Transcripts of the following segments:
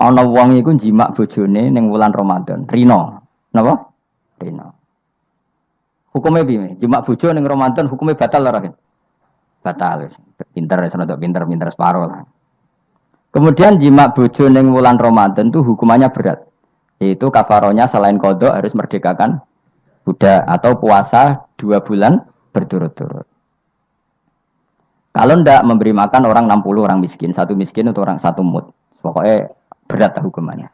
ana wong iku jimak bojone ning wulan Ramadan. Rino. Napa? Rino. Hukumnya piye? Jimak bojo ning Ramadan hukumnya batal ora? Batal wis. Pinter wis rada pinter separo lah. Kemudian jimak bojo ning wulan Ramadan itu hukumannya berat. Yaitu kafaronya selain kodok harus merdekakan budak atau puasa 2 bulan berturut-turut. Kalau ndak memberi makan orang 60 orang miskin, satu miskin untuk orang satu mud. Pokoknya berat hukumannya.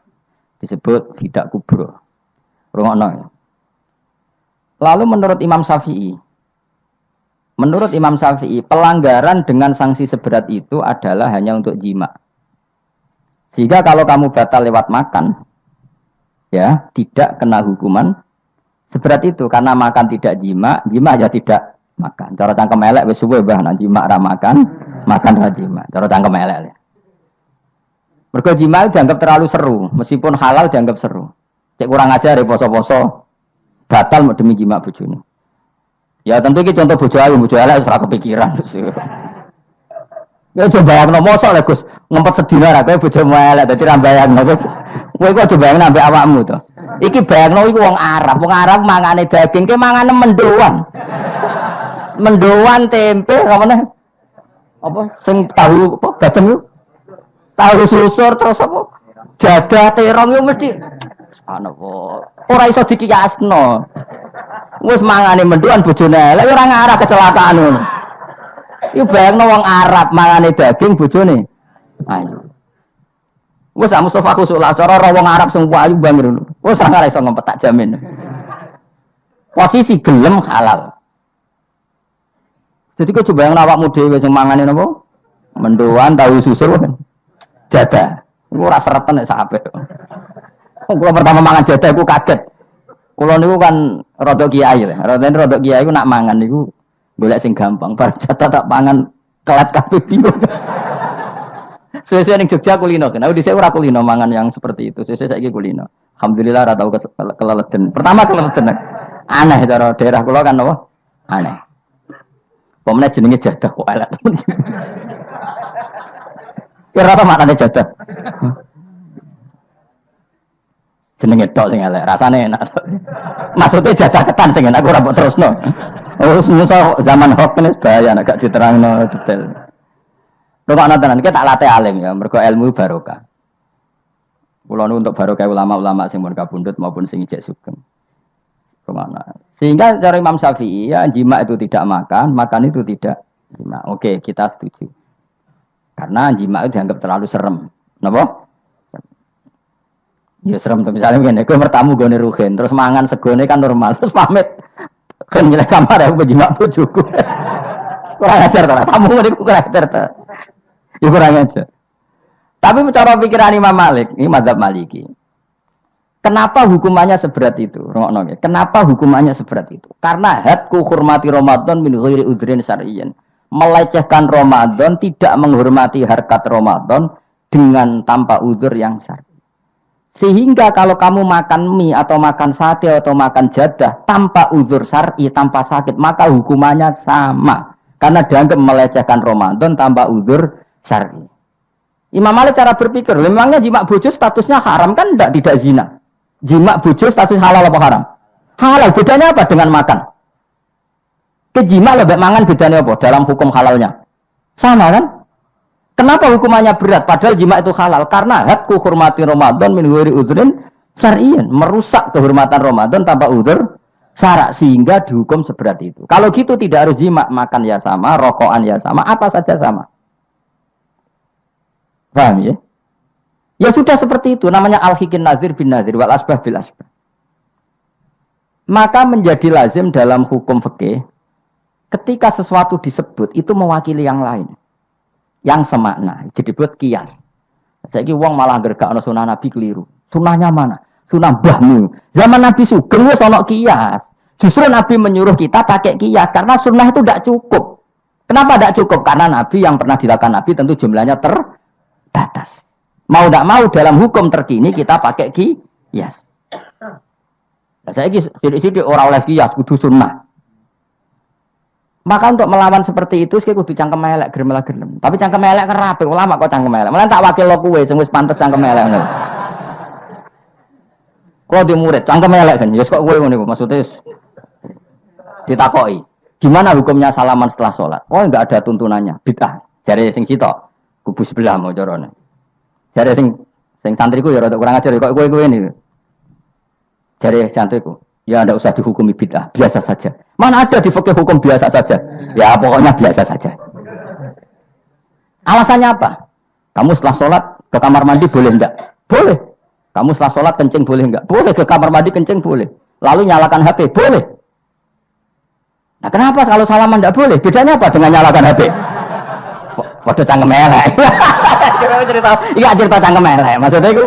Disebut tidak kubro. Rungokno. Lalu menurut Imam Syafi'i, pelanggaran dengan sanksi seberat itu adalah hanya untuk jima. Sehingga kalau kamu batal lewat makan, ya tidak kena hukuman seberat itu karena makan tidak jima aja tidak makan. Cara cangkem elek wis suwe bah nang jima ra makan ra jima. Cara cangkem elek. Mergo jima dianggap terlalu seru, meskipun halal dianggap seru. Cek kurang ajar ya poso-poso batal demi jima bojone. Ya tentu iki contoh bojo ayu elek wis ora kepikiran. Ya coba bayangno mosok lho Gus, ngempet sedina ra kowe bojomu elek dadi ra bayangno. Kowe kok coba bayangno ambek awakmu to. Iki bayangno iku wong Arab mangane daging, ke mangane mendoan. Mendoan tempe apa apa sing tahu apa badem yo. Tahu susur terus apa? Jadah terong yo mesti subhanallah. Ora iso dikiyasno. Wis mangane mendoan bojone elek ora ngarah kecelakaan ngono. Iku bayangno wong Arab mangane daging bojone. Ayo. Wes Mustafa khusuk lah cara wong Arab sing ayu banget ngono. Wes ora ngarep iso ngempet tak jamin. Posisi gelem halal. Jadi kok coba yang awakmu dhewe sing mangane napa? Mendoan tahu susur kan. Jadah. Iku ora seretan nek sak apik. Kula pertama mangan jadah iku kaget. Kula niku kan rada kiai lho. Rada kiai iku nak mangan niku golek sing gampang. Bar jadah tak pangan kelet kabeh bingung. Sesuai ning Jogja kulino. Nah, dhisik ora kulino mangan yang seperti itu. Sesuai saiki kulino. Alhamdulillah ora tau keleleden. Pertama keleleden. Aneh cara daerah kula kan apa? Aneh. Pemene jenenge jadah kok elek. Kira apa maknane jadah? Jenenge tok sing elek, rasane enak. Maksudnya jadah ketan sing enak ora mbok terusno. Oh, semua zaman hoax ini bahaya nek gak diterangno detail. Rokok tenan iki tak latih alim ya, mergo ilmu barokah. Kula nu untuk barokah ulama-ulama sing mun kabundut maupun sing ijek sugeng. Kemana? Sehingga dari Imam Syafi'i ya jima itu tidak makan itu tidak jima. Oke, kita setuju. Karena jima itu dianggap terlalu serem. Napa? Ya serem tuh misalnya begini, gue bertamu gue neruhin, terus mangan segone kan normal, terus pamit kan nyilek kamar aku jima bojoku. Kurang ajar tuh, tamu gue kurang ajar tuh. Ya kurang ajar. Tapi cara pikiran Imam Malik, ini mazhab Maliki. Kenapa hukumannya seberat itu? Kenapa hukumannya seberat itu? Karena hadku hurmati Ramadan min ghairi udhrin syar'iyyin. Melecehkan Ramadan, tidak menghormati harkat Ramadan dengan tanpa udzur yang syar'i. Sehingga kalau kamu makan mie atau makan sate atau makan jadah tanpa udzur syar'i, tanpa sakit, maka hukumannya sama. Karena dianggap melecehkan Ramadan tanpa udzur syar'i. Imam Malik cara berpikir, memangnya jima bojo statusnya haram kan tidak zina. Jima bojo status halal apa haram? Halal, bedanya apa dengan makan? Kejima lebih mangan bedanya apa dalam hukum halalnya? Sama kan? Kenapa hukumannya berat padahal jima itu halal? Karena hakku hurmati Ramadan min ghairi udzrin syar'iyyin, merusak kehormatan Ramadan tanpa udzur syara' sehingga dihukum seberat itu. Kalau gitu tidak harus jima, makan ya sama, rokokan ya sama, apa saja sama. Paham ya? Ya sudah seperti itu, namanya al-hikin nazir bin nazir wal asbah bil asbah. Maka menjadi lazim dalam hukum fikih ketika sesuatu disebut itu mewakili yang lain. Yang semakna, jadi buat kias. Saiki wong malah gergakno sunah Nabi keliru. Sunahnya mana? Sunah mbahmu. Zaman Nabi Sugeng wis ana kias. Justru Nabi menyuruh kita pakai kias karena sunnah itu tidak cukup. Kenapa tidak cukup? Karena Nabi yang pernah dilakukan Nabi tentu jumlahnya terbatas. Mau tidak mau dalam hukum terkini kita pakai kias. Nah, saya sidik-sidik orang oleh kias kudu sunnah. Maka untuk melawan seperti itu sik kudu cangkem elek gerem. Tapi cangkem elek kerape ulama kok cangkem elek. Malah tak wakil lo kowe sing wis pantes cangkem elek ngono. Kok di murid cangkem elek kan. Ya kok kowe ngono iku maksudnya ditakoki. Gimana hukumnya salaman setelah sholat? Oh enggak ada tuntunannya. Bid'ah. Jare sing sitok kubu sebelah mau carane. Jare sing santriku ya rada kurang ajar kok kowe ini. Jare santriku, ya enggak usah dihukumi bid'ah, biasa saja. Mana ada di fikih hukum biasa saja? Ya pokoknya biasa saja. Alasannya apa? Kamu setelah sholat ke kamar mandi boleh enggak? Boleh. Kamu setelah sholat kencing boleh enggak? Boleh. Ke kamar mandi kencing boleh. Lalu nyalakan HP boleh. Nah kenapa kalau salaman enggak boleh? Bedanya apa dengan nyalakan HP? Waduh cangkem elek. Iya cerita cangkem elek. Maksudnya itu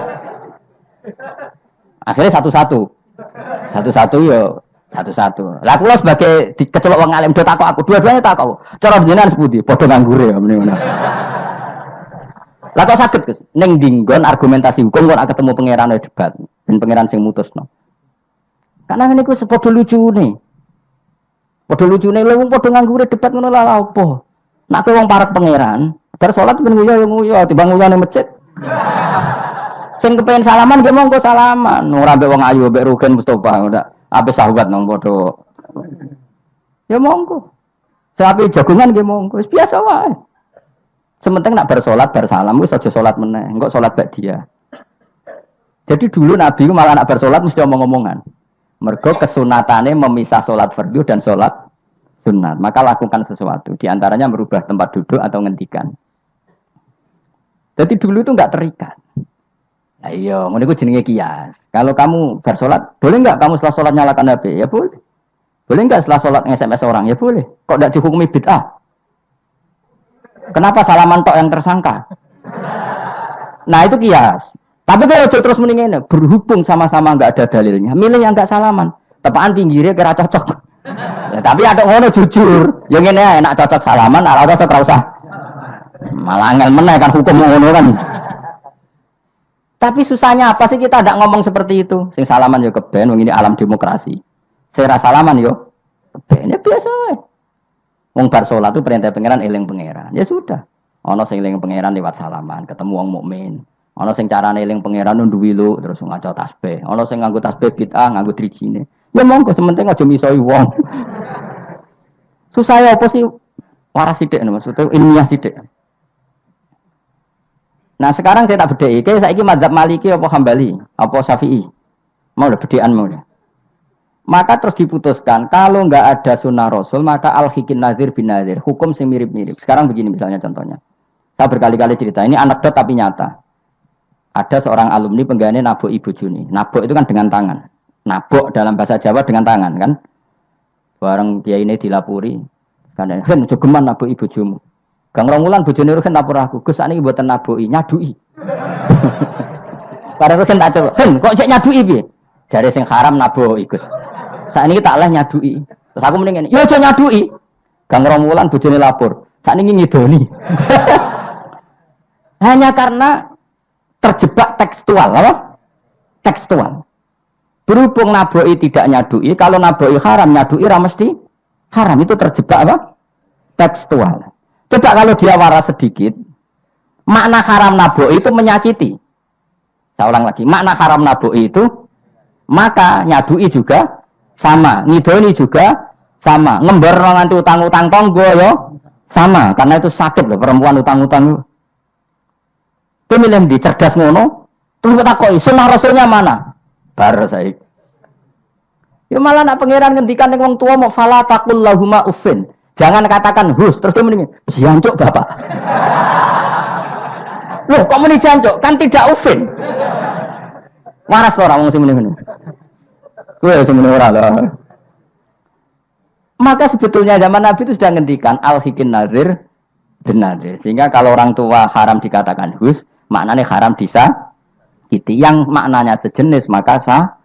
akhirnya satu-satu yo satu-satu. Lah kula sebagai kecelok wong alim do takok aku, dua-duanya takok. Cara jenengan sepundi? Padha nganggure ya mrene ngono. Lah kok saged Gus ning dinggon argumentasi hukum kok ketemu pangeran debat, ben pangeran sing mutusno. Karena niku sepadha lucune. Padha lucune lho wong padha nganggure debat ngono lah apa? Nek wong parek pangeran, bar salat ben nguyu timbang nguyu ning masjid. Sing kepengin salaman nggih monggo salaman. Ora mbek wong ayu mbek Rugen Mustofa ndak. Ape sahabat nang padha. Ya monggo. Sapi jagungan nggih monggo. Wis biasa wae. Sementing nak bar salat bar salam wis aja salat meneh. Engko salat bak dia. Jadi dulu Nabi malah nak bar salat mesti omong-omongan. Mergo kesunatane memisah salat fardu dan salat sunat. Maka lakukan sesuatu. Di antaranya merubah tempat duduk atau ngendikan. Jadi dulu itu enggak terikat. Ayo, ngono iku jenenge kias. Kalau kamu bersolat, boleh enggak kamu setelah sholat nyalakan HP? Ya boleh. Boleh enggak setelah sholat nge-SMS orang? Ya boleh. Kok enggak dihukumi bid'ah? Kenapa salaman tok yang tersangka? Nah itu kias. Tapi kalau terus mendingin berhubung sama-sama enggak ada dalilnya, milih yang enggak salaman. Tepaan pinggirnya kira cocok. Ya, tapi ada ngono jujur. Yang ini enak cocok salaman, ora cocok ora usah. Malah angel meneh kan hukum ngono kan. Tapi susahnya apa sih kita tidak ngomong seperti itu? Sing salaman yo keben, wong ini alam demokrasi. Sing ra salaman yo keben, ya biasa wae. Wong bar salat itu perintah pangeran eling pangeran. Ya sudah. Ana sing eling pangeran lewat salaman, ketemu wong mukmin. Ana sing carane eling pangeran nduwi lu terus ngaca tasbih. Ana sing nganggo tasbih bid'ah, nganggo drijine. Ya monggo sementing aja misoi wong. Susah ya apa sih? Waras sithik maksudnya ilmiah sithik. Nah sekarang saya tak bedai, kayak saya ini mazhab Maliki apa Hambali, apa Syafi'i, mau udah bedaan mau udah. Maka terus diputuskan kalau nggak ada sunnah Rasul maka al-hikin nazir bin nazir, hukum sing mirip-mirip. Sekarang begini misalnya contohnya, saya berkali-kali cerita, ini anekdot tapi nyata. Ada seorang alumni penggaweane nabok ibu Juni, nabok itu kan dengan tangan, nabok dalam bahasa Jawa dengan tangan kan. Bareng dia ini dilapuri, kan jogeman nabok ibu Jumu. Gang Romulan bojone Rugen lapor aku, Gus sakniki mboten naboki, nyaduki. Bareng Rugen tak celuk, "Hen, kok cek nyaduki piye?" Jare sing haram naboki, Gus. Sakniki tak leh nyaduki. Terus aku mending ngene, "Ya aja nyaduki." Gang Romulan bojone lapor, sakniki ngidoni. Hanya karena terjebak tekstual, apa? Tekstual. Berhubung naboki tidak nyaduki, kalau naboki haram, nyaduki ra mesti haram, itu terjebak apa? Tekstual. Coba kalau dia waras sedikit, makna haram nabok itu menyakiti. Saya ulang lagi, makna haram nabok itu, maka nyadui juga sama, ngidoni juga sama, ngember nganti utang-utang tonggo yo sama, karena itu sakit loh perempuan utang-utang. Pemilihan di cerdas ngono, terus takoi sunnah rasulnya mana? Bar saya. Ya malah nak pangeran ngendikan wong tua mau fala taqul lahuma uffin. Jangan katakan hus, terus dia mendingin, jancuk bapak. Loh, kok meni jancuk? Kan tidak ufin. Waras orang ngomong mendingin. Gue semuanya orang lah. Maka sebetulnya zaman Nabi itu sudah ngendikan al-hikin nazir bin nazir. Sehingga kalau orang tua haram dikatakan hus, maknanya haram disakiti. Yang maknanya sejenis, maka sah.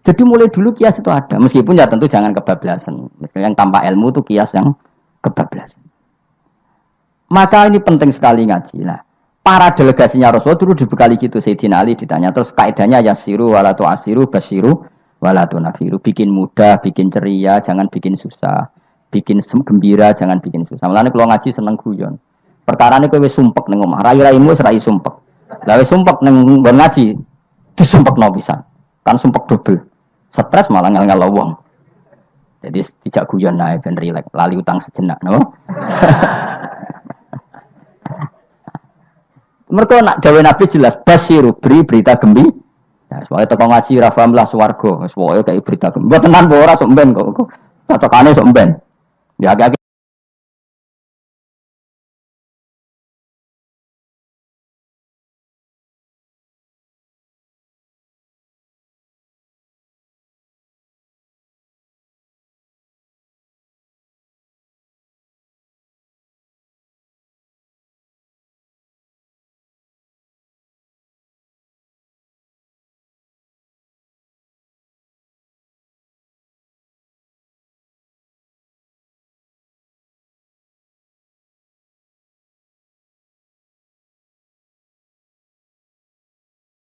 Jadi mulai dulu kias itu ada, meskipun ya tentu jangan kebablasan. Misalnya yang tanpa ilmu itu kias yang kebablasan. Maka ini penting sekali ngaji. Nah, para delegasinya Rasulullah dulu dibekali gitu. Sayyidina Ali ditanya, terus kaidahnya yasiru walatu asiru basiru walatu nafiru. Bikin mudah, bikin ceria, jangan bikin susah. bikin gembira, jangan bikin susah. Mulane kalau ngaji seneng guyon. Perkarane kowe wis sumpek ning omah, rai-raimu wis rai sumpek. Lah wis sumpek ning nggon ngaji, disumpekno pisan. Kan sumpek double. Stres malah ngel-ngel wong. Jadi tidak guyon nae ben rileks, lali utang sejenak, no. Mereka nak dawe Nabi jelas basiru berita gembira. Ya, soalnya teko ngaji ra paham lah swarga, wis pokoke kayak berita gembira. Tenan ora sok mben kok. Cocokane sok mben. Ya agak